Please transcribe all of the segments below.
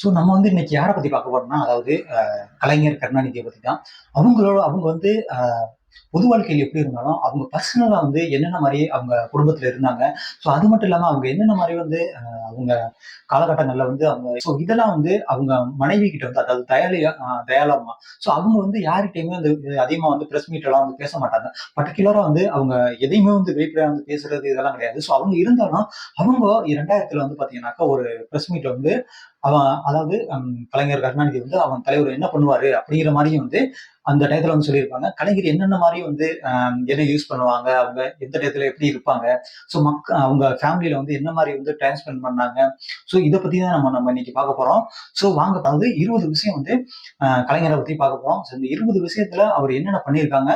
So நம்ம வந்து இன்னைக்கு யாரை பத்தி பார்க்க போறோம்னா, அதாவது கலைஞர் கருணாநிதியை பத்தி தான். அவங்க வந்து பொது வாழ்க்கையில எப்படி இருந்தாலும், அவங்க பர்சனலா வந்து என்னென்ன மாரி அவங்க குடும்பத்துல இருந்தாங்க. ஸோ அது மட்டும் இல்லாம அவங்க என்னென்ன மாரி வந்து அவங்க காலகட்டங்கள்ல வந்து அவங்க இதெல்லாம் வந்து அவங்க மனைவி கிட்ட வந்து அதாவது தயாளம்மா. ஸோ அவங்க வந்து யார்கிட்டயுமே வந்து அதிகமா வந்து பிரஸ் மீட்லாம் வந்து பேச மாட்டாங்க. பர்ட்டிகுலரா வந்து அவங்க எதையுமே வந்து வெளிப்படையா வந்து பேசுறது இதெல்லாம் கிடையாது. ஸோ அவங்க இருந்தாலும், அவங்க 2000த்துல வந்து பாத்தீங்கன்னாக்கா ஒரு பிரஸ் மீட்ல வந்து அதாவது கலைஞர் கருணாநிதி வந்து அவன் தலைவர் என்ன பண்ணுவாரு அப்படிங்கிற மாரியும் வந்து அந்த டயத்துல வந்து சொல்லியிருப்பாங்க. கலைஞர் என்னென்ன மாரி வந்து எதை யூஸ் பண்ணுவாங்க, அவங்க எந்த டயத்துல எப்படி இருப்பாங்க, ஸோ அவங்க ஃபேமிலில வந்து என்ன மாரி வந்து டைம் ஸ்பெண்ட் பண்ணாங்க. ஸோ இத பத்தி தான் நம்ம நம்ம இன்னைக்கு பார்க்க போறோம். ஸோ வாங்க அதாவது 20 விஷயம் வந்து கலைஞரை பத்தி பார்க்க போறோம். ஸோ இந்த 20 விஷயத்துல அவர் என்னென்ன பண்ணியிருக்காங்க,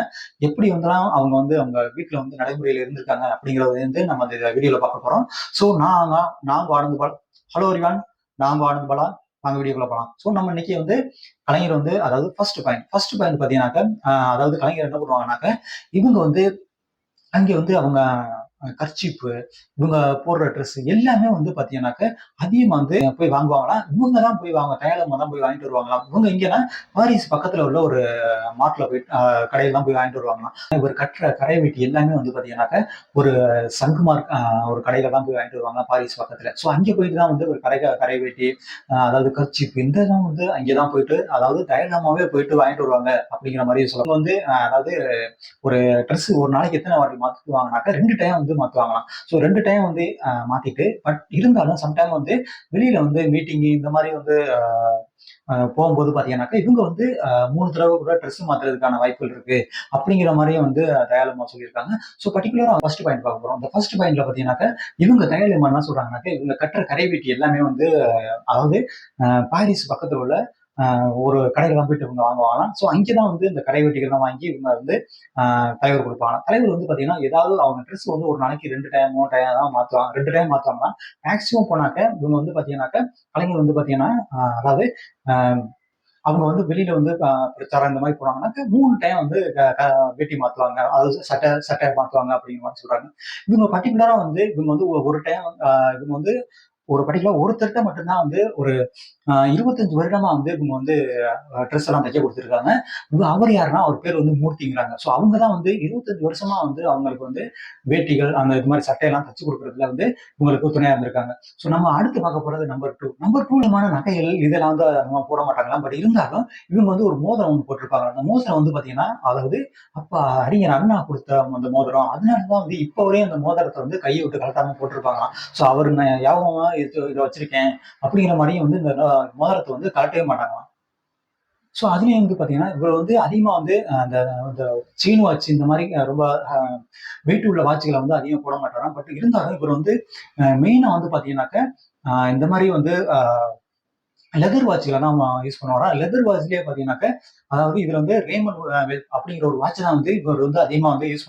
எப்படி வந்துலாம் அவங்க வந்து அவங்க வீட்ல வந்து நடைமுறையில இருந்திருக்காங்க அப்படிங்கிறத வந்து நம்ம இந்த வீடியோல பார்க்க போறோம். ஸோ நான் ஆனந்த் பாலா. Hello everyone. நான் ஆனந்த் பாலா. வாங்க வீடியோக்குள்ள போலாம். ஸோ நம்ம இன்னைக்கு வந்து கலைஞர் வந்து அதாவது ஃபர்ஸ்ட் பாயிண்ட் பாத்தீங்கன்னாக்க, அதாவது கலைஞர் என்ன பண்ணுவாங்கன்னாக்க, இவங்க வந்து அங்கே வந்து அவங்க கர்ச்சீப்பு, இவங்க போடுற ட்ரெஸ் எல்லாமே வந்து பாத்தீங்கன்னாக்க, அதிகமா வந்து போய் வாங்குவாங்களாம். இவங்க தான் போய் தயாளம்மா தான் போய் வாங்கிட்டு வருவாங்களாம். இவங்க எங்கன்னா பாரிஸ் பக்கத்துல உள்ள ஒரு மார்ட்ல போய் கடையில தான் போய் வாங்கிட்டு வருவாங்களாம். இவர் கட்டுற கரை வேட்டி எல்லாமே வந்து பாத்தீங்கன்னாக்க, ஒரு சங்குமார்க் ஒரு கடையில தான் போய் வாங்கிட்டு வருவாங்க பாரிஸ் பக்கத்துல. ஸோ அங்கே போயிட்டு தான் வந்து ஒரு கரை வேட்டி, அதாவது கர்ச்சீப் இதெல்லாம் வந்து அங்கேதான் போயிட்டு அதாவது தயாளம்மாவே போயிட்டு வாங்கிட்டு வருவாங்க அப்படிங்கிற மாதிரி சொல்லுவாங்க. வந்து அதாவது ஒரு ட்ரெஸ் ஒரு நாளைக்கு எத்தனை வாட்டி மாத்துவாங்கனாக்கா 2 டைம் வந்து மாத்துவாங்களாம். ஸோ 2 டைம் வந்து மாத்திட்டு பட் இருந்தாலும் சம்டைம் வந்து வெளியில வந்து மீட்டிங் இந்த மாதிரி வந்து போகும்போது பாத்தீங்கன்னாக்கா இவங்க வந்து 3 தடவை கூட ட்ரெஸ் மாத்துறதுக்கான வாய்ப்புகள் இருக்கு அப்படிங்கிற மாதிரியும் வந்து தயாளம்மா சொல்லியிருக்காங்க. ஸோ பர்டிகுலரா ஃபர்ஸ்ட் பாயிண்ட் பார்க்க போறோம். இந்த ஃபர்ஸ்ட் பாயிண்ட்ல பாத்தீங்கன்னாக்கா இவங்க தயாளம்மா என்ன சொல்றாங்கன்னாக்கா இவங்க கட்டுற கரை வேட்டி எல்லாமே வந்து அதாவது பாரிஸ் பக்கத்துல உள்ள ஒரு கடையில தான் போயிட்டு இவங்க வாங்குவாங்களாம். ஸோ அங்கேதான் வந்து இந்த கரை வெட்டிகள்லாம் வாங்கி இவங்க வந்து தலைவர் கொடுப்பாங்க. தலைவர் வந்து பாத்தீங்கன்னா ஏதாவது அவங்க ட்ரெஸ் வந்து ஒரு நாளைக்கு 2 டைம் 3 டைம் தான் மாத்துவாங்க. 2 டைம் மாத்துவாங்கன்னா மேக்சிமம் போனாக்க இவங்க வந்து பாத்தீங்கன்னாக்க கலைஞர் வந்து பாத்தீங்கன்னா அதாவது ஆஹ் அவங்க வந்து வெளியில வந்து பிரச்சாரம் இந்த மாதிரி போனாங்கன்னாக்க 3 டைம் வந்து வேட்டி மாத்துவாங்க. அதாவது சட்டை சட்டை மாத்துவாங்க அப்படிங்கிற மாதிரி சொல்றாங்க. இவங்க பர்டிகுலரா வந்து இவங்க வந்து ஒரு டைம் இவங்க வந்து ஒரு பர்டிகுலர் ஒருத்தர்கிட்ட மட்டும்தான் வந்து ஒரு 25 வருடமா வந்து இவங்க வந்து ட்ரெஸ் எல்லாம் தைக்க கொடுத்துருக்காங்க. அவர் யாருன்னா அவர் பேர் வந்து மூர்த்திங்கிறாங்க. ஸோ அவங்க தான் வந்து 25 வருஷமா வந்து அவங்களுக்கு வந்து வேட்டிகள் அந்த இது மாதிரி சட்டையெல்லாம் தச்சு கொடுக்கறதுல வந்து இவங்களுக்கு துணையா இருந்திருக்காங்க. ஸோ நம்ம அடுத்து பார்க்க போறது நம்பர் 2 நகைகள் இதெல்லாம் வந்து நம்ம போட மாட்டாங்களாம். பட் இருந்தாலும் இவங்க வந்து ஒரு மோதிரம் ஒன்று போட்டிருப்பாங்க. அந்த மோதிரம் வந்து பாத்தீங்கன்னா அதாவது அப்ப அறிஞர் அண்ணா கொடுத்த அந்த மோதிரம். அதனாலதான் வந்து இப்ப வரையும் அந்த மோதிரத்தை வந்து கையை விட்டு கலட்டாம போட்டிருப்பாங்களாம். ஸோ அவர் ஞாபகமா இதை வச்சிருக்கேன் அப்படிங்கிற மாதிரியும் வந்து இந்த மோதிரத்தை வந்து கலட்டவே மாட்டாங்களாம். ஸோ அதுலயும் வந்து பாத்தீங்கன்னா இவர் வந்து அதிகமா வந்து அந்த அந்த செயின் வாட்ச் இந்த மாதிரி ரொம்ப வெயிட் உள்ள வாட்சுகளை வந்து அதிகம் போட மாட்டாராம். பட் இருந்தாலும் இவர் வந்து மெயினா வந்து பாத்தீங்கன்னாக்க இந்த மாதிரி வந்து லெதர் வாட்ச்ல தான் யூஸ் பண்ணுவாராம். லெதர் வாட்ச்லயே பாத்தீங்கன்னாக்க அதாவது இதுல வந்து ரேமன் அப்படிங்கிற ஒரு வாட்ச் தான் வந்து இவர் வந்து அதிகமா வந்து யூஸ்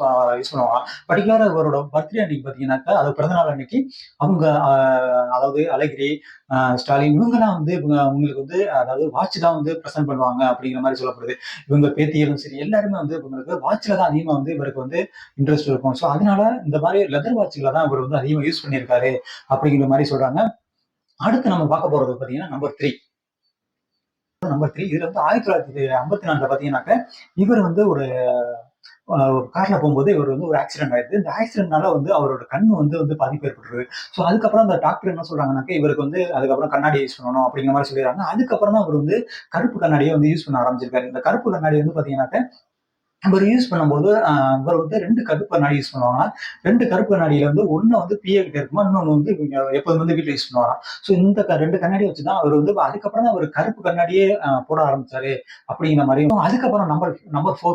பண்ணுவாராம். பர்டிகுலரா இவரோட பர்த்டே அன்னைக்கு பாத்தீங்கன்னாக்கா அது பிறந்தநாள் அன்னைக்கு அவங்க அதாவது அழகிரி, ஸ்டாலின் இவங்கெல்லாம் வந்து உங்களுக்கு வந்து அதாவது வாட்ச் தான் வந்து பிரசன்ட் பண்ணுவாங்க அப்படிங்கிற மாதிரி சொல்லப்படுது. இவங்க பேத்திகளும் சரி எல்லாருமே வந்து இவங்களுக்கு வாட்ச்ல தான் அதிகமா வந்து இவருக்கு வந்து இன்ட்ரெஸ்ட் இருக்கும். ஸோ அதனால இந்த மாதிரி லெதர் வாட்ச்ல தான் இவர் வந்து அதிகமா யூஸ் பண்ணியிருக்காரு அப்படிங்கிற மாதிரி சொல்றாங்க. அடுத்து நம்ம பார்க்க போறது பாத்தீங்கன்னா நம்பர் 3 இதுல வந்து 1954 பாத்தீங்கன்னாக்க இவர் வந்து ஒரு கார்ல போகும்போது இவர் வந்து ஒரு ஆக்சிடென்ட் ஆயிடுது. இந்த ஆக்சிடென்ட்னால வந்து அவரோட கண்ணு வந்து பாதிப்பு ஏற்பட்டுருது. ஸோ அதுக்கப்புறம் அந்த டாக்டர் என்ன சொல்றாங்கன்னாக்க இவருக்கு வந்து அதுக்கப்புறம் கண்ணாடி யூஸ் பண்ணணும் அப்படிங்கிற மாதிரி சொல்லிடுறாங்க. அதுக்கப்புறம் தான் அவர் வந்து கருப்பு கண்ணாடியை வந்து யூஸ் பண்ண ஆரம்பிச்சிருக்காரு. இந்த கருப்பு கண்ணாடி வந்து பாத்தீங்கன்னாக்க இவர் யூஸ் பண்ணும்போது இவர் வந்து 2 கருப்பு கண்ணாடி யூஸ் பண்ணுவாங்க. 2 கருப்பு கண்ணாடியில வந்து ஒண்ணு வந்து பிஏ கிட்ட இருக்குமா, இன்னொன்னு வந்து இவங்க எப்போதும் வந்து வீட்டுல யூஸ் பண்ணுவாராம். ஸோ இந்த 2 கண்ணாடி வச்சுதான் அவர் வந்து அதுக்கப்புறம் தான் அவர் கருப்பு கண்ணாடியே போட ஆரம்பிச்சாரு அப்படிங்கிற மாதிரியும். அதுக்கப்புறம் நம்பர் 4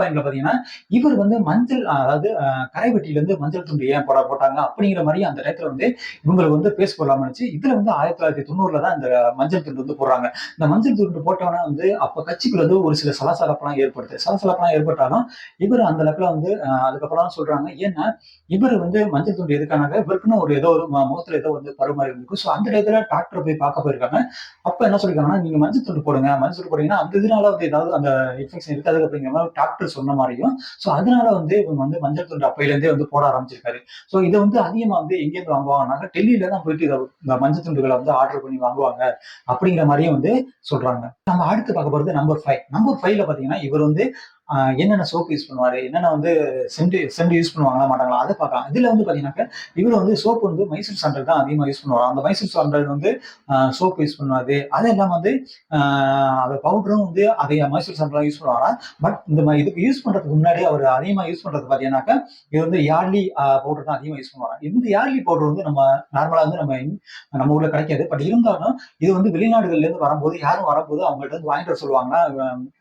பாயிண்ட்ல பாத்தீங்கன்னா இவர் வந்து மஞ்சள் அதாவது கரைவெட்டியில இருந்து மஞ்சள் துண்டு ஏன் போட்டாங்க அப்படிங்கிற மாதிரி அந்த டயத்துல வந்து இவங்களுக்கு வந்து பேச போடலாம இருந்துச்சு. இதுல வந்து 1990ல தான் இந்த மஞ்சள் துண்டு வந்து போடுறாங்க. இந்த மஞ்சள் துண்டு போட்டவனா வந்து அப்ப கட்சிக்குள்ள வந்து ஒரு சில சலசலப்பெல்லாம் ஏற்படுது. படப்படலாம் ஏற்பட்டாலும் இவர் அந்த லெவல வந்து அதுக்கப்புறம் சொல்றாங்க. ஏன்னா இவர் வந்து மஞ்சள் துண்டு எதுக்கானாக்க இவருக்குன்னு ஒரு ஏதோ ஒரு முகத்துல ஏதோ வந்து பருமாறி இருந்திருக்கு. ஸோ அந்த இடத்துல டாக்டரை போய் பார்க்க போயிருக்காங்க. அப்ப என்ன சொல்லிருக்காங்கன்னா, நீங்க மஞ்சள் துண்டு போடுங்க, மஞ்சள் துண்டு போட்டீங்கன்னா அந்த இதனால வந்து ஏதாவது அந்த இன்ஃபெக்ஷன் இருக்காது அப்படிங்கிற மாதிரி டாக்டர் சொன்ன மாதிரியும், ஸோ அதனால வந்து இவங்க வந்து மஞ்சள் துண்டு அப்பையில இருந்தே வந்து போட ஆரம்பிச்சிருக்காரு. ஸோ இதை வந்து அதிகமா வந்து எங்கேருந்து வாங்குவாங்கன்னாக்க டெல்லியில தான் போயிட்டு இந்த மஞ்சள் துண்டுகளை வந்து ஆர்டர் பண்ணி வாங்குவாங்க அப்படிங்கிற மாதிரியும் வந்து சொல்றாங்க. நம்ம அடுத்து பார்க்க போறது நம்பர் 5. நம்பர் 5ல பாத்தீங்கன்னா இவர் வந்து என்னென்ன சோப் யூஸ் பண்ணுவாரு, என்னென்ன வந்து சென்ட் யூஸ் பண்ணுவாங்களா மாட்டாங்களா அதை பார்க்கலாம். இதுல வந்து பாத்தீங்கன்னாக்க இவர் வந்து சோப் வந்து மைசூர் சாண்டல் தான் அதிகமா யூஸ் பண்ணுவாங்க. அந்த மைசூர் சாண்டல் வந்து சோப் யூஸ் பண்ணுவாரு. அது இல்லாம வந்து அந்த பவுடரும் வந்து அதே மைசூர் சாண்டல் யூஸ் பண்ணுவாங்க. பட் இந்த மாதிரி இதுக்கு யூஸ் பண்றதுக்கு முன்னாடி அவர் அதிகமா யூஸ் பண்றது பாத்தீங்கன்னாக்க இது வந்து யார்லி பவுடர் தான் அதிகமா யூஸ் பண்ணுவாங்க. இந்த யார்லி பவுடர் வந்து நம்ம நார்மலா வந்து நம்ம ஊர்ல கிடைக்காது. பட் இருந்தாலும் இது வந்து வெளிநாடுகள்ல இருந்து வரும்போது யாரும் வரும்போது அவங்கள்ட்ட வந்து வாங்கிட்டு வர சொல்லுவாங்கன்னா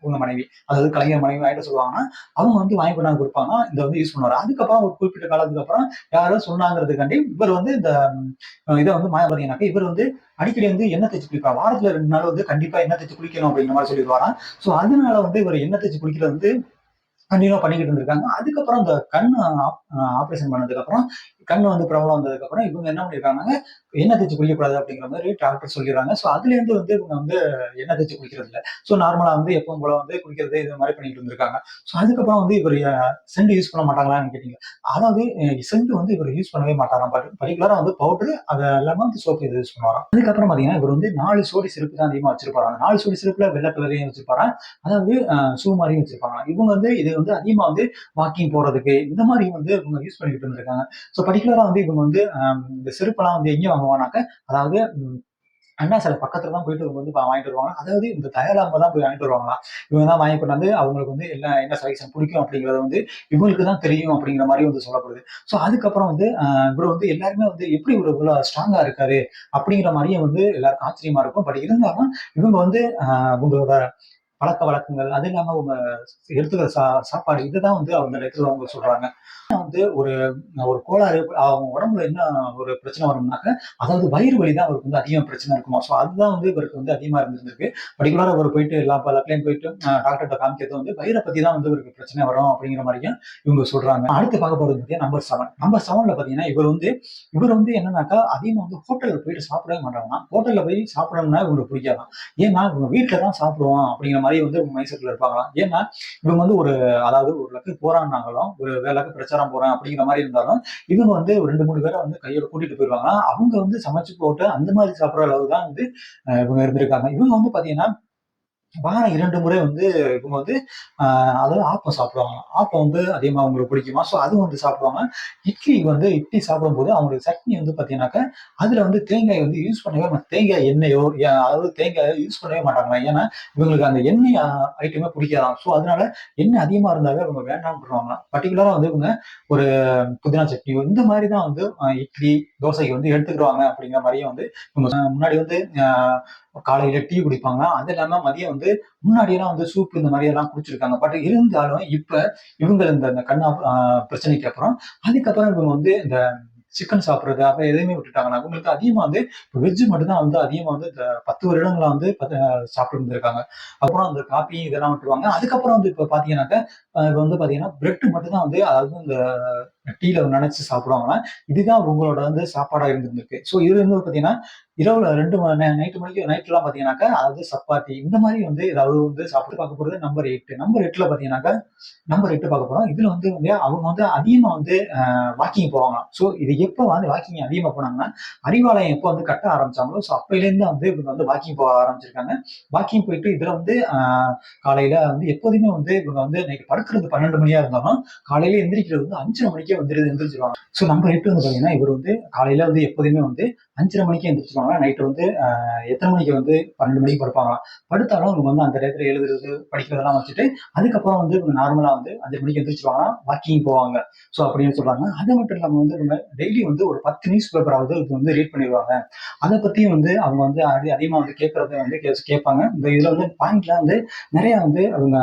உங்க மனைவி, அதாவது கலைஞர் மனைவி வாங்கிட்டு சொல்லுவாங்கன்னா அவங்க வந்து வாங்கி கொண்டாந்து கொடுப்பாங்க. இதை வந்து யூஸ் பண்ணுவாரு. அதுக்கப்புறம் ஒரு குறிப்பிட்ட காலத்துக்கு அப்புறம் யாரோ சொன்னாங்கிறதுக்காண்டி இவர் வந்து இந்த இதை வந்து பார்த்தீங்கன்னாக்க இவர் வந்து அடிக்கடி வந்து எண்ணெய் தேய்ச்சி குளிப்பார். வாரத்துல 2 நாள் வந்து கண்டிப்பா எண்ணெய் தேய்ச்சி குளிக்கணும் அப்படிங்கிற மாதிரி சொல்லிடுவாராம். ஸோ அதனால வந்து இவர் எண்ணெய் தேய்ச்சி குளிக்கிறது வந்து கண்டினியூ பண்ணிக்கிட்டு இருந்திருக்காங்க. அதுக்கப்புறம் இந்த கண் ஆபரேஷன் பண்ணதுக்கு அப்புறம் கண் வந்து ப்ராப்ளம் வந்ததுக்கு அப்புறம் இவங்க என்ன பண்ணிருக்காங்க, எண்ணெய் தேய்ச்சி குளிக்கக்கூடாது அப்படிங்கிற மாதிரி டாக்டர் சொல்லிடுறாங்க. ஸோ அதுல இருந்து வந்து இவங்க வந்து எண்ணெய் தேய்ச்சி குளிக்கிறது இல்லை. ஸோ நார்மலா வந்து எப்பவும் போல வந்து குளிக்கிறது இது மாதிரி பண்ணிட்டு இருந்திருக்காங்க. ஸோ அதுக்கப்புறம் வந்து இவர் சென்ட் யூஸ் பண்ண மாட்டாங்களான்னு கேட்டீங்க. அதாவது சென்ட் வந்து இவர் யூஸ் பண்ணவே மாட்டாராம். பர்டிகுலரா வந்து பவுடர் அது இல்லாம வந்து சோப் இது யூஸ் பண்ணுவாராம். அதுக்கப்புறம் பாத்தீங்கன்னா இவர் வந்து 4 சோடி சிறப்பு தான் அதிகமா வச்சிருப்பாங்க. 4 சோடி சிறப்புல வெள்ளை கலரையும் வச்சிருப்பாங்க. அதாவது ஷூ மாதிரியும் வச்சிருப்பாங்க. இவங்க வந்து இது வந்து அதிகமா வந்து வாக்கிங் போறதுக்கு இந்த மாதிரி வந்து இவங்க யூஸ் பண்ணிட்டு இருந்திருக்காங்க. ஸோ பர்டிகுலரா வந்து இவங்க வந்து இந்த செருப்பெல்லாம் வந்து எங்க வாங்குவாங்கனாக்க, அதாவது அண்ணா சிலை பக்கத்துல தான் போயிட்டு இவங்க வந்து வாங்கிட்டு வருவாங்க. அதாவது இந்த தயாராம தான் போய் வாங்கிட்டு வருவாங்களாம். இவங்க தான் வாங்கி கொண்டாந்து அவங்களுக்கு வந்து என்ன செலக்ஷன் பிடிக்கும் அப்படிங்கிறத வந்து இவங்களுக்கு தான் தெரியும் அப்படிங்கிற மாதிரி வந்து சொல்லப்படுது. ஸோ அதுக்கப்புறம் வந்து இவர் வந்து எல்லாருமே வந்து எப்படி ஒரு இவ்வளவு ஸ்ட்ராங்கா இருக்காரு அப்படிங்கிற மாதிரியே வந்து எல்லாருக்கும் ஆச்சரியமா இருக்கும். பட் இருந்தாலும் இவங்க வந்து உங்களோட பழக்கவழக்கங்கள், அது இல்லாம அவங்க எடுத்துக்கிற சாப்பாடு இதுதான் வந்து அந்த இடத்துல அவங்க சொல்றாங்க. வந்து ஒரு ஒரு கோளாறு அவங்க உடம்புல என்ன ஒரு பிரச்சனை வரும்னாக்க, அதாவது வயிறு வலி தான் அவருக்கு வந்து அதிகமா பிரச்சனை இருக்குமா. ஸோ அதுதான் வந்து இவருக்கு வந்து அதிகமா இருந்திருக்கு. பர்டிகுலரா அவர் போயிட்டு எல்லா பலத்தையும் போயிட்டு டாக்டர்கிட்ட காமிக்கிறது வந்து வயிறை பத்தி தான் வந்து இவருக்கு பிரச்சனை வரும் அப்படிங்கிற மாதிரியும் இவங்க சொல்றாங்க. அடுத்து பார்க்க போறது பார்த்தீங்கன்னா நம்பர் 7. நம்பர் 7ல பாத்தீங்கன்னா இவர் வந்து என்னன்னாக்கா அதிகமா வந்து ஹோட்டல்ல போயிட்டு சாப்பிடவே மாட்டாங்கன்னா, ஹோட்டல்ல போய் சாப்பிடணும்னா இவங்களுக்கு பிடிக்காதான். ஏன்னா இவங்க வீட்டுல தான் சாப்பிடுவோம் அப்படிங்கிற மாதிரி வந்து மைண்ட் செட்ல இருப்பாங்களாம். ஏன்னா இவங்க வந்து அதாவது ஒரு லக்கு போறான்னாங்களும் ஒரு வேலைக்கு பிரச்சாரம் போறேன் அப்படிங்கிற மாதிரி இருந்தாலும் இவங்க வந்து ஒரு 2, 3 பேரை வந்து கையோட கூட்டிட்டு போயிருவாங்க. அவங்க வந்து சமைச்சு போட்டு அந்த மாதிரி சாப்பிடுற அளவு தான் வந்து இவங்க இருந்திருக்காங்க. இவங்க வந்து பாத்தீங்கன்னா வாரம் 2 முறை வந்து இவங்க வந்து அதாவது ஆப்பம் சாப்பிடுவாங்க. ஆப்பம் வந்து அதிகமா அவங்களுக்கு பிடிக்குமா. ஸோ அது வந்து சாப்பிடுவாங்க. இட்லி சாப்பிடும்போது அவங்களுக்கு சட்னி வந்து பார்த்தீங்கன்னாக்கா, அதுல வந்து தேங்காய் வந்து யூஸ் பண்ணவே தேங்காய் எண்ணெயோ அதாவது தேங்காய் யூஸ் பண்ணவே மாட்டாங்களாம். ஏன்னா இவங்களுக்கு அந்த எண்ணெய் ஐட்டமே பிடிக்காதாம். ஸோ அதனால எண்ணெய் அதிகமா இருந்தாவே இவங்க வேண்டாம்னு சொல்லுவாங்களாம். பர்டிகுலரா வந்து இவங்க ஒரு புதினா சட்னியோ இந்த மாதிரி தான் வந்து இட்லி, தோசைக்கு வந்து எடுத்துக்கிடுவாங்க அப்படிங்கிற மாதிரியும் வந்து இவங்க முன்னாடி வந்து காலையில டீ குடிப்பாங்க. அது இல்லாம மதியம் வந்து முன்னாடியெல்லாம் வந்து சூப் இந்த மாதிரி எல்லாம் குடிச்சிருக்காங்க. பட் இருந்தாலும் இப்ப இவங்க இந்த கண் பிரச்சனைக்கு அப்புறம் அதுக்கப்புறம் இவங்க வந்து இந்த சிக்கன் சாப்பிடுறது அப்ப எதையுமே விட்டுட்டாங்க. அவங்களுக்கு அதிகமா வந்து வெஜ் மட்டும் தான் வந்து அதிகமா வந்து இந்த 10 வருடங்களா வந்து சாப்பிட்டு இருந்திருக்காங்க. அப்புறம் அந்த காபி இதெல்லாம் விட்டுருவாங்க. அதுக்கப்புறம் வந்து இப்ப பாத்தீங்கன்னாக்க இப்ப வந்து பாத்தீங்கன்னா பிரெட் மட்டும் தான் வந்து அதாவது இந்த டீல நினைச்சு சாப்பிடுவாங்கன்னா இதுதான் உங்களோட வந்து சாப்பாடா இருந்திருக்கு. ஸோ இது வந்து பாத்தீங்கன்னா இரவுல 2 நைட்லாம் பாத்தீங்கன்னாக்கா அதாவது சப்பாத்தி இந்த மாதிரி வந்து ஏதாவது வந்து சாப்பிட்டு பார்க்க போறது நம்பர் 8. நம்பர் 8ல பாத்தீங்கன்னாக்கா நம்பர் 8 பார்க்க போறோம். இதுல வந்து அவங்க வந்து அதிகமா வந்து வாக்கிங் போவாங்க. ஸோ இது எப்போ வந்து வாக்கிங் அதிகமா போனாங்கன்னா அறிவாலயம் எப்போ வந்து கட்ட ஆரம்பிச்சாங்களோ ஸோ அப்பையிலேருந்து வந்து இவங்க வந்து வாக்கிங் போக ஆரம்பிச்சிருக்காங்க. வாக்கிங் போயிட்டு இதுல வந்து காலையில வந்து எப்போதுமே வந்து இவங்க வந்து நைட்டு படுக்கிறது 12 மணியா இருந்தாலும் காலையில எந்திரிக்கிறது வந்து 5:30 மணிக்கே வந்து எந்திரிச்சிருவாங்க. ஸோ நம்பர் 8 வந்து பாத்தீங்கன்னா இவர் வந்து காலையில வந்து எப்போதுமே வந்து 5:30 மணிக்கே எந்திரிச்சிருவாங்க. நைட்டு வந்து எத்தனை மணிக்கு வந்து 12 மணிக்கு படுப்பாங்களாம். படுத்தாலும் இவங்க வந்து அந்த டயத்துல எழுதுறது படிக்கிறதெல்லாம் வச்சுட்டு அதுக்கப்புறம் வந்து இவங்க நார்மலா வந்து 5 மணிக்கு எந்திரிச்சிருவாங்க, வாக்கிங் போவாங்க. ஸோ அப்படின்னு சொல்றாங்க. அது மட்டும் இல்லாம வந்து இவங்க டெய்லி வந்து ஒரு 10 நியூஸ் பேப்பராவது வந்து ரீட் பண்ணிடுவாங்க. அதை பத்தியும் வந்து அவங்க வந்து அதிகமா வந்து கேட்கறத வந்து கேட்பாங்க. இந்த இதுல வந்து பாயிண்ட்ல வந்து நிறைய வந்து அவங்க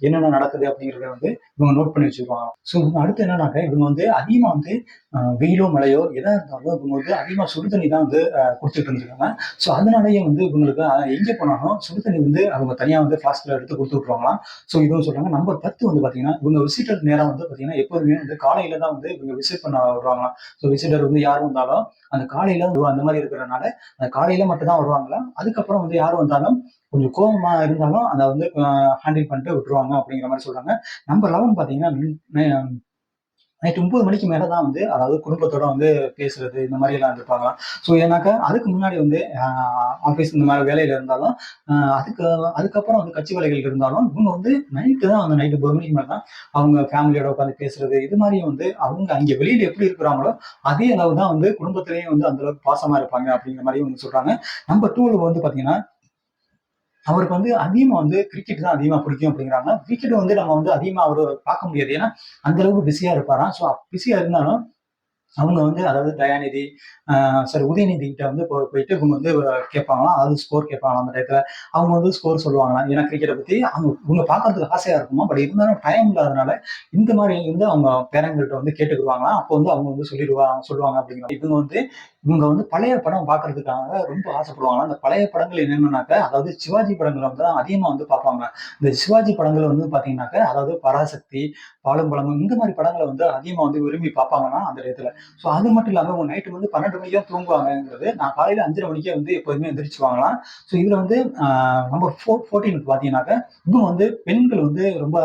என்னென்ன நடக்குது அப்படிங்கறத வந்து இவங்க நோட் பண்ணி வச்சிருப்பாங்க. ஸோ அடுத்து என்னன்னாக்க இவங்க வந்து அதிகமா வந்து வெயிலோ, மழையோ எதா இருந்தாலும் இவங்க வந்து அதிகமா சுடு தண்ணி தான் வந்து குடுத்துட்டு இருந்திருக்காங்க. ஸோ அதனாலேயே வந்து இவங்களுக்கு எங்கே போனாலும் சுடு தண்ணி வந்து அவங்க தனியா வந்து ஃப்ளாஸ்க்ல எடுத்து குடுத்து விட்டுருவாங்களாம். ஸோ இதுவும் சொல்றாங்க. நம்பர் 10 வந்து பார்த்தீங்கன்னா, இவங்க விசிட்டர் நேரம் வந்து பார்த்தீங்கன்னா, எப்போதுமே வந்து காலையில தான் வந்து இவங்க விசிட் பண்ண வருவாங்களாம். ஸோ விசிட்டர் வந்து யார் வந்தாலும், அந்த காலையில அந்த மாரி இருக்கிறனால, அந்த காலையில மட்டும் தான் வருவாங்களாம். அதுக்கப்புறம் வந்து யார் வந்தாலும் கொஞ்சம் கோவமா இருந்தாலும் அத வந்து ஹேண்டில் பண்ணிட்டு விட்டுருவாங்க அப்படிங்கிற மாரி சொல்றாங்க. நம்பர் 11 பார்த்தீங்கன்னா, நைட் 9 மணிக்கு மேல தான் வந்து அதாவது குடும்பத்தோட வந்து பேசுறது, இந்த மாரியெல்லாம் இருந்திருப்பாங்களாம். ஸோ ஏன்னாக்கா, அதுக்கு முன்னாடி வந்து ஆஃபீஸ் இந்த மாரி வேலையில இருந்தாலும், அதுக்கு அதுக்கப்புறம் வந்து கட்சி வேலைகள் இருந்தாலும், இவங்க வந்து நைட்டு தான் வந்து நைட் 9 மணிக்கு மேல தான் அவங்க ஃபேமிலியோட உட்காந்து பேசுறது, இது மாரி வந்து அவங்க அங்க வெளியில எப்படி இருக்கிறாங்களோ, அதே அளவு தான் வந்து குடும்பத்திலேயும் வந்து அந்த அளவுக்கு பாசமா இருப்பாங்க அப்படிங்கிற மாரி இவங்க சொல்றாங்க. நம்பர் 2ல வந்து பார்த்தீங்கன்னா, அவருக்கு வந்து அதிகமா வந்து கிரிக்கெட் தான் அதிகமா பிடிக்கும் அப்படிங்கிறாங்க. கிரிக்கெட் வந்து நம்ம வந்து அதிகமா அவரு பார்க்க முடியாது. ஏன்னா, அந்த அளவுக்கு பிஸியா இருப்பாராம். ஸோ பிஸியா இருந்தாலும் அவங்க வந்து அதாவது தயாநிதி, சாரி உதயநிதி கிட்ட வந்து போயிட்டு இவங்க வந்து கேட்பாங்களாம். அதாவது ஸ்கோர் கேட்பாங்களாம் அந்த டயத்துல. அவங்க வந்து ஸ்கோர் சொல்லுவாங்களாம். ஏன்னா கிரிக்கெட்ட பத்தி அவங்க இவங்க பார்க்கறதுக்கு ஆசையா இருக்குமாம். பட் இருந்தாலும் டைம் இல்லாதனால, இந்த மாரி வந்து அவங்க பேரன்ட்கிட்ட வந்து கேட்டுக்குருவாங்களாம். அப்போ வந்து அவங்க வந்து சொல்லுவாங்க அப்படிங்கிற இவங்க வந்து இவங்க வந்து பழைய படம் பார்க்கறதுக்காக ரொம்ப ஆசைப்படுவாங்களாம். அந்த பழைய படங்கள் என்னென்னனாக்க, அதாவது சிவாஜி படங்கள வந்து அதிகமா வந்து பார்ப்பாங்க. இந்த சிவாஜி படங்கள் வந்து பார்த்தீங்கன்னாக்க, அதாவது பராசக்தி, பாலும் பழமும் இந்த மாரி படங்கள வந்து அதிகமா வந்து விரும்பி பார்ப்பாங்களாம் அந்த டயத்துல. ஸோ அது மட்டும் இல்லாம அவங்க நைட்டு வந்து 12 மணிக்கு தான் தூங்குவாங்கங்கிறது, நான் காலையில 5:30 மணிக்கே வந்து எப்போதுமே எந்திரிச்சுருவாங்களாம். ஸோ இதுல வந்து நம்பர் 14 பார்த்தீங்கன்னாக்க, இன்னும் வந்து பெண்கள் வந்து ரொம்ப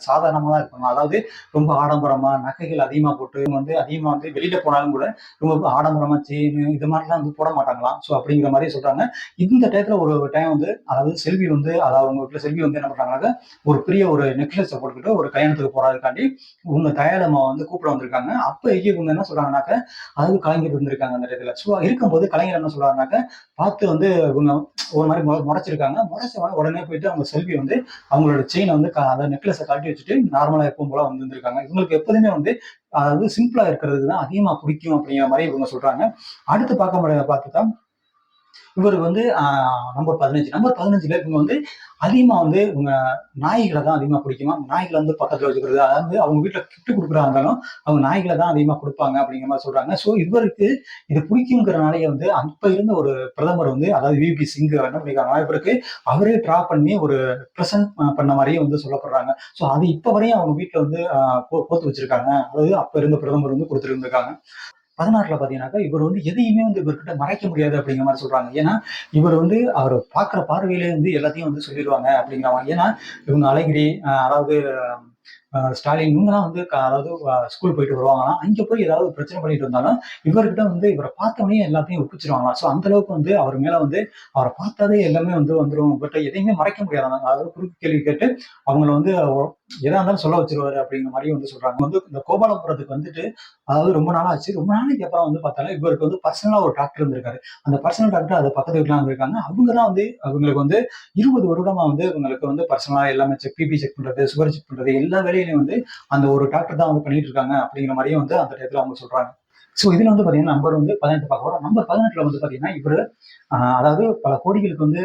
சாதாரணமா தான் இருப்பாங்க. அதாவது ரொம்ப ஆடம்பரமா, நகைகள் அதிகமா போட்டு இவங்க வந்து அதிகமா வந்து வெளியில போனாலும் கூட ரொம்ப ஆடம்பரமா செயினு இது மாரிலாம் வந்து போட மாட்டாங்களாம். ஸோ அப்படிங்கிற மாரி சொல்றாங்க. இந்த டயத்துல ஒரு டைம் வந்து அதாவது செல்வி வந்து அதாவது அவங்க வீட்ல செல்வி வந்து என்ன பண்றாங்கன்னாக்க, ஒரு பெரிய ஒரு நெக்லஸ போட்டுக்கிட்டு ஒரு கல்யாணத்துக்கு போறதுக்காண்டி இவங்க தயாளம்மா வந்து கூப்பிட வந்திருக்காங்க. அப்ப இவங்க என்ன சொல்றாங்கன்னாக்க, அதாவது கலைஞர் இருந்திருக்காங்க அந்த இடத்துல. ஸோ இருக்கும்போது கலைஞர் என்ன சொல்றாருனாக்க, பார்த்து வந்து இவங்க ஒரு மாரி முறைச்சிருக்காங்க. முறைச்ச உடனே போயிட்டு அவங்க செல்வி வந்து அவங்களோட செயின வந்து அதாவது நெக்லஸ கழட்டி வச்சுட்டு நார்மலா எப்பவும் போல வந்து இருந்திருக்காங்க. இவங்களுக்கு எப்போதுமே வந்து அதாவது சிம்பிளா இருக்கிறது தான் அதிகமா பிடிக்கும் அப்படிங்கிற மாரி இவங்க சொல்றாங்க. அடுத்து பார்த்துட்டா இவரு வந்து நம்பர் 15 நம்பர் 15ல இவங்க வந்து அதிகமா வந்து இவங்க நாய்கள தான் அதிகமா பிடிக்குமாம். நாய்கள வந்து பக்கத்துல வச்சுக்கிறது. அதாவது அவங்க வீட்ல கிஃப்ட் குடுக்குறதா இருந்தாலும், அவங்க நாய்கள தான் அதிகமா குடுப்பாங்க அப்படிங்கிற மாரி சொல்றாங்க. ஸோ இவருக்கு இது பிடிக்குங்கிறனாலயே வந்து அப்ப இருந்த ஒரு பிரதமர் வந்து அதாவது விபி சிங் என்ன பண்ணிருக்காங்கன்னா, இவருக்கு அவரே டிரா பண்ணி ஒரு பிரசன்ட் பண்ண மாரியே வந்து சொல்லப்படுறாங்க. ஸோ அது இப்ப வரையும் அவங்க வீட்ல வந்து கோத்து வச்சிருக்காங்க. அதாவது அப்ப இருந்த பிரதமர் வந்து குடுத்துருந்துருக்காங்க. 16ல பார்த்தீங்கன்னாக்கா, இவர் வந்து எதையுமே வந்து இவர்கிட்ட மறைக்க முடியாது அப்படிங்கிற மாரி சொல்றாங்க. ஏன்னா, இவர் வந்து அவர பார்க்குற பார்வையிலே வந்து எல்லாத்தையும் வந்து சொல்லிருவாங்க அப்படிங்கிற மாரி. ஏன்னா, இவங்க அழகிரி, அதாவது ஸ்டாலின் இவங்கலாம் வந்து அதாவது ஸ்கூல் போயிட்டு வருவாங்களாம். அங்க போய் ஏதாவது ஒரு பிரச்சனை பண்ணிட்டு வந்தாலும், இவர்கிட்ட வந்து இவர பார்த்தோனே எல்லாத்தையும் ஒப்பிச்சுருவாங்களாம். ஸோ அந்த அளவுக்கு வந்து அவர் மேல வந்து அவர பார்த்தாலே எல்லாமே வந்து வந்துரும். இவர்ட்ட எதையுமே மறைக்க முடியாதாம். அதாவது குறுக்கு கேள்வி கேட்டு அவங்கள வந்து எதா இருந்தாலும் சொல்ல வச்சுருவாரு அப்படிங்கிற மாரி வந்து சொல்றாங்க. வந்து இந்த கோபாலபுரத்துக்கு வந்துட்டு அதாவது ரொம்ப நாள் ஆச்சு. ரொம்ப நாளைக்கு அப்புறம் வந்து பார்த்தாலும் இவருக்கு வந்து பர்சனலா ஒரு டாக்டர் இருந்திருக்காரு. அந்த பர்சனல் டாக்டர் அது பக்கத்து வீட்ல இருந்திருக்காங்க. அவங்க தான் வந்து அவங்களுக்கு வந்து 20 வருடமா வந்து இவங்களுக்கு வந்து பர்சனலா எல்லாமே பிபி செக் பண்றது, சுகர் செக் பண்றது எல்லா வேலையிலயும் வந்து அந்த ஒரு டாக்டர் தான் வந்து பண்ணிட்டு இருக்காங்க அப்படிங்கிற மாரியும் வந்து அந்த டயத்துல அவங்க சொல்றாங்க. ஸோ இதுல வந்து பாத்தீங்கன்னா நம்பர் வந்து 18 பார்க்க போறோம். நம்பர் 18ல வந்து பாத்தீங்கன்னா இவரு அதாவது பல கோடிகளுக்கு வந்து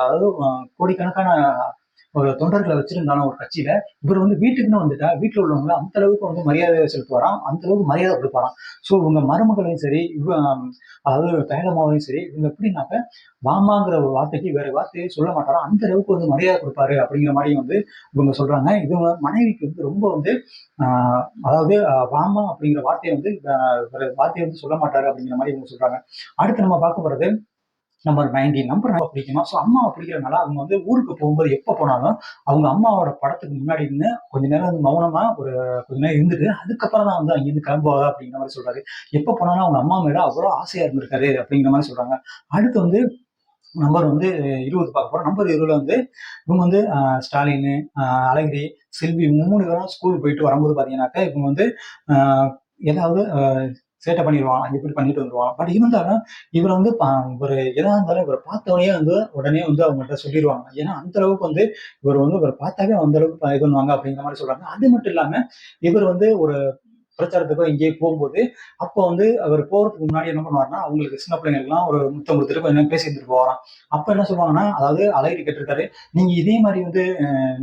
அதாவது கோடிக்கணக்கான ஒரு தொண்டர்கள வச்சிருந்தாலும் ஒரு கட்சியில, இவர் வந்து வீட்டுக்குன்னு வந்துட்டா, வீட்ல உள்ளவங்கள அந்த அளவுக்கு வந்து மரியாதை செலுத்துவாராம். அந்த அளவுக்கு மரியாதை குடுப்பாராம். ஸோ இவங்க மருமகளையும் சரி, அதாவது தயலம்மாவையும் சரி, இவங்க எப்படின்னாக்க, வாம்மாங்கிற ஒரு வார்த்தைக்கு வேற வார்த்தையே சொல்ல மாட்டாராம். அந்த அளவுக்கு வந்து மரியாதை குடுப்பாரு அப்படிங்கிற மாரியும் வந்து இவங்க சொல்றாங்க. இவங்க மனைவிக்கு வந்து ரொம்ப வந்து ஆ அதாவது வாம்மா அப்படிங்கிற வார்த்தைய வந்து வேற வார்த்தைய வந்து சொல்ல மாட்டாரு அப்படிங்கிற மாரி இவங்க சொல்றாங்க. அடுத்து நம்ம பார்க்க போறது நம்பர் 19 நம்பர் ரொம்ப பிடிக்குமா? ஸோ அம்மாவ பிடிக்கிறதுனால அவங்க வந்து ஊருக்கு போகும்போது எப்ப போனாலும், அவங்க அம்மாவோட படத்துக்கு முன்னாடி நின்னு கொஞ்ச நேரம் வந்து மௌனமா ஒரு கொஞ்ச நேரம் இருந்துட்டு, அதுக்கப்புறம் தான் வந்து அங்கேருந்து கிளம்புவாங்க அப்படிங்கிற மாரி சொல்றாரு. எப்ப போனாலும் அவங்க அம்மா மேல அவ்வளோ ஆசையா இருந்திருக்காரு அப்படிங்கிற மாரி சொல்றாங்க. அடுத்து வந்து நம்பர் வந்து 20 பார்க்க போறோம். நம்பர் 20ல வந்து இவங்க வந்து ஸ்டாலினு, அழகிரி, செல்வி இவங்க 3 பேரும் ஸ்கூல் போயிட்டு வரும்போது பார்த்தீங்கன்னாக்கா, இவங்க வந்து அ ஏதாவது சேட்டை பண்ணிருவான். இப்படி பண்ணிட்டு வந்துருவான். பட் இருந்தாலும் இவர வந்து இவரு எதா இருந்தாலும் இவர பார்த்தோனயே வந்து உடனே வந்து அவங்கள்ட்ட சொல்லிருவாங்க. ஏன்னா அந்த அளவுக்கு வந்து இவர வந்து இவர பார்த்தாவே அந்த அளவுக்கு இது பண்ணுவாங்க அப்படிங்கிற மாரி சொல்றாங்க. அது மட்டும் இல்லாம இவர் வந்து ஒரு பிரச்சாரத்துக்கோ எங்கேயோ போகும்போது, அப்போ வந்து அவர் போறதுக்கு முன்னாடி என்ன பண்ணுவாருன்னா, அவங்களுக்கு சின்ன பிள்ளைங்களுக்குலாம் ஒரு முத்தம் குடுத்துட்டு கொஞ்ச நேரம் பேசி இருந்துட்டு போவாராம். அப்ப என்ன சொல்லுவாங்கன்னா, அதாவது அழகிரி கேட்டிருக்காரு, "நீங்க இதே மாரி வந்து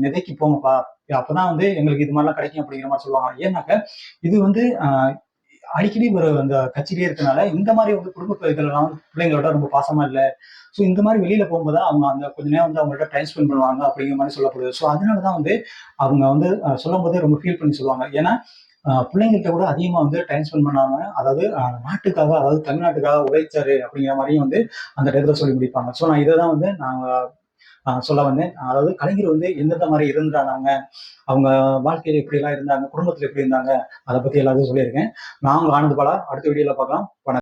நிதைக்கு போங்கப்பா. அப்பதான் வந்து எங்களுக்கு இது மாரிலாம் கிடைக்கும்." அப்படிங்கிற மாரி சொல்லுவாங்க. ஏன்னாக்க, இது வந்து அடிக்கடி ஒரு அந்த கட்சியிலேயே இருக்கனால, இந்த மாரி வந்து குடும்ப இதுலலாம் பிள்ளைங்களோட ரொம்ப பாசமா இல்ல. ஸோ இந்த மாரி வெளியில போகும்போது தான் அவங்க அந்த கொஞ்ச நேரம் வந்து அவங்கள்ட்ட டைம் ஸ்பெண்ட் பண்ணுவாங்க அப்படிங்கிற மாரி சொல்லப்படுது. ஸோ அதனால தான் வந்து அவங்க வந்து சொல்லும்போதே ரொம்ப ஃபீல் பண்ணி சொல்லுவாங்க. ஏன்னா, பிள்ளைங்கள்ட்ட கூட அதிகமா வந்து டைம் ஸ்பெண்ட் பண்ணாம, அதாவது நாட்டுக்காக, அதாவது தமிழ்நாட்டுக்காக உழைச்சாரு அப்படிங்கிற மாரியும் வந்து அந்த டயத்துல சொல்லி முடிப்பாங்க. ஸோ நான் இத தான் வந்து நாங்க சொல்ல வந்தேன். அதாவது கலைஞர் வந்து எந்தெந்த மாரி இருந்தாங்க, அவங்க வாழ்க்கையில எப்படிலாம் இருந்தாங்க, குடும்பத்தில எப்படி இருந்தாங்க, அத பத்தி எல்லாத்தையும் சொல்லியிருக்கேன். நான் உங்க ஆனந்த் பாலா. அடுத்த வீடியோல பார்க்கலாம். வணக்கம்.